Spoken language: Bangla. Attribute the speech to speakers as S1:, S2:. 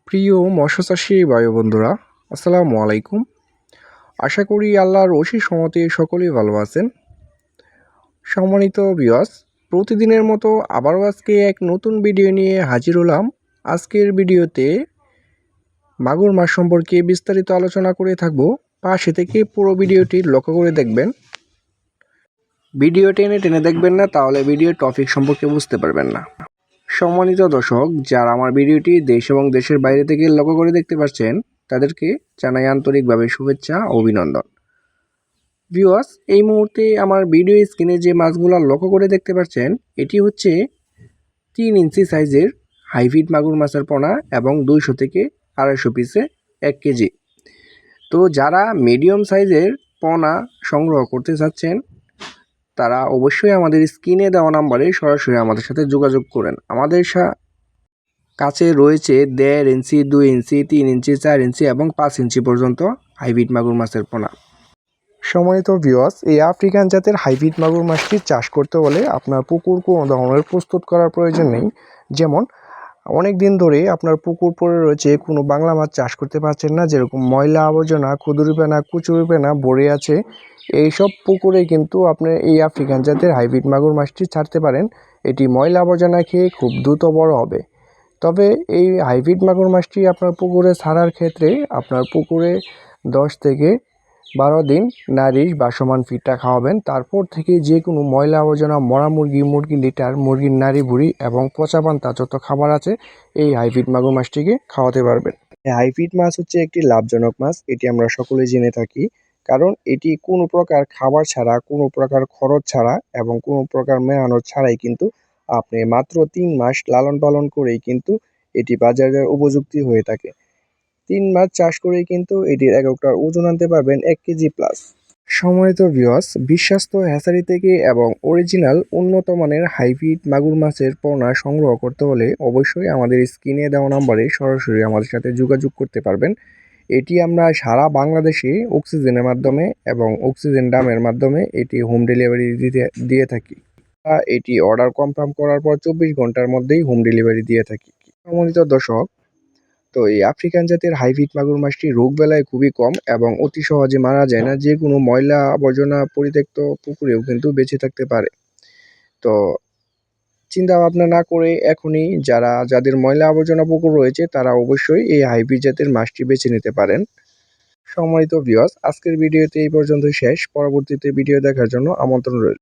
S1: প্রিয় মৎস্যচাষী ভাই বন্ধুরা, আসসালামু আলাইকুম। আশা করি আল্লাহর অশেষ রহমতে সকলেই ভালো আছেন। সম্মানিত ভিউয়ার্স, প্রতিদিনের মতো আবারও আজকে এক নতুন ভিডিও নিয়ে হাজির হলাম। আজকের ভিডিওতে মাগুর মাছ সম্পর্কে বিস্তারিত আলোচনা করে থাকব। পাশে থেকে পুরো ভিডিওটি লক্ষ্য করে দেখবেন। ভিডিও টেনে টেনে দেখবেন না, তাহলে ভিডিওর টপিক সম্পর্কে বুঝতে পারবেন না। সম্মানিত দর্শক, যারা আমার ভিডিওটি দেশ এবং দেশের বাইরে থেকে লক্ষ্য করে দেখতে পাচ্ছেন, তাদেরকে জানাই আন্তরিকভাবে শুভেচ্ছা ও অভিনন্দন। ভিউয়ার্স, এই মুহূর্তে আমার ভিডিও স্ক্রিনে যে মাছগুলো লক্ষ্য করে দেখতে পাচ্ছেন, এটি হচ্ছে 3 ইঞ্চি সাইজের হাইব্রিড মাগুর মাছের পোনা এবং 200 থেকে 250 পিসে 1 কেজি। তো যারা মিডিয়াম সাইজের পোনা সংগ্রহ করতে চাচ্ছেন, তারা অবশ্যই আমাদের স্ক্রিনে দেওয়া নাম্বারে সরাসরি আমাদের সাথে যোগাযোগ করেন। আমাদের কাছে রয়েছে 1.5 ইঞ্চি, 2 ইঞ্চি, 3 ইঞ্চি, 4 ইঞ্চি এবং 5 ইঞ্চি পর্যন্ত হাইব্রিড মাগুর মাছের পোনা। সম্মানিত ভিউয়ার্স, এই আফ্রিকান জাতের হাইব্রিড মাগুর মাছটি চাষ করতে হলে আপনার পুকুর কোনো ধরনের প্রস্তুত করার প্রয়োজন নেই। যেমন অনেক দিন ধরে আপনার পুকুর পড়ে রয়েছে, কোনো বাংলা মাছ চাষ করতে পারছেন না, যেরকম ময়লা আবর্জনা, কুদুরিপেনা, কুচুরিপেনা ভরে আছে, এইসব পুকুরে কিন্তু আপনি এই আফ্রিকান জাতের হাইব্রিড মাগুর মাছটি ছাড়তে পারেন। এটি ময়লা আবর্জনা খেয়ে খুব দ্রুত বড় হবে। তবে এই হাইব্রিড মাগুর মাছটি আপনার পুকুরে ছাড়ার ক্ষেত্রে আপনার পুকুরে 10 থেকে 12 দিন নারিশ বা সমান ফিডটা খাওয়াবেন। তারপর থেকে যে কোনো ময়লা আবর্জনা, মরা মুরগি, মুরগির লিটার, মুরগির নাড়ি ভুড়ি এবং পচা পান্তা যত খাবার আছে, এই হাইব্রিড মাগুর মাছটিকে খাওয়াতে পারবেন। হাইব্রিড মাছ হচ্ছে একটি লাভজনক মাছ, এটি আমরা সকলেই জেনে থাকি। কারণ এটি কোনো প্রকার খাবার ছাড়া, কোনো প্রকার খরচ ছাড়া এবং কোনো প্রকার মেরামত ছাড়াই কিন্তু আপনি মাত্র 3 মাস লালন পালন করেই কিন্তু এটি বাজারের উপযুক্ত হয়ে থাকে। 3 মাস চাষ করেই কিন্তু এটির এককটার ওজন আনতে পারবেন 1 কেজি প্লাস। সম্মানিত ভিউয়ার্স, বিশ্বস্ত হ্যাচারি থেকে এবং অরিজিনাল উন্নত মানের হাইব্রিড মাগুর মাছের পোনা সংগ্রহ করতে হলে অবশ্যই আমাদের স্ক্রিনে দেওয়া নাম্বারে সরাসরি আমাদের সাথে যোগাযোগ করতে পারবেন। এটি আমরা সারা বাংলাদেশে অক্সিজেনের মাধ্যমে এবং অক্সিজেন ডামের মাধ্যমে এটি হোম ডেলিভারি দিয়ে থাকি। এটি অর্ডার কনফার্ম করার পর 24 ঘন্টার মধ্যেই হোম ডেলিভারি দিয়ে থাকি। সম্মানিত দর্শক, তো এই আফ্রিকান জাতের হাইব্রিড মাগুর মাছটি রোগ বেলায় খুবই কম এবং অতি সহজে মারা যায় না। যে কোনো ময়লা আবর্জনা পরিত্যক্ত পুকুরেও কিন্তু বেঁচে থাকতে পারে। তো চিন্তা ভাবনা না করে এখনই যাদের ময়লা আবর্জনা পুকুর রয়েছে, তারা অবশ্যই এই হাইব্রিড জাতের মাছটি বেছে নিতে পারেন। সম্মানিত ভিউয়ার্স, আজকের ভিডিওতে এই পর্যন্ত শেষ। পরবর্তীতে ভিডিও দেখার জন্য আমন্ত্রণ রইল।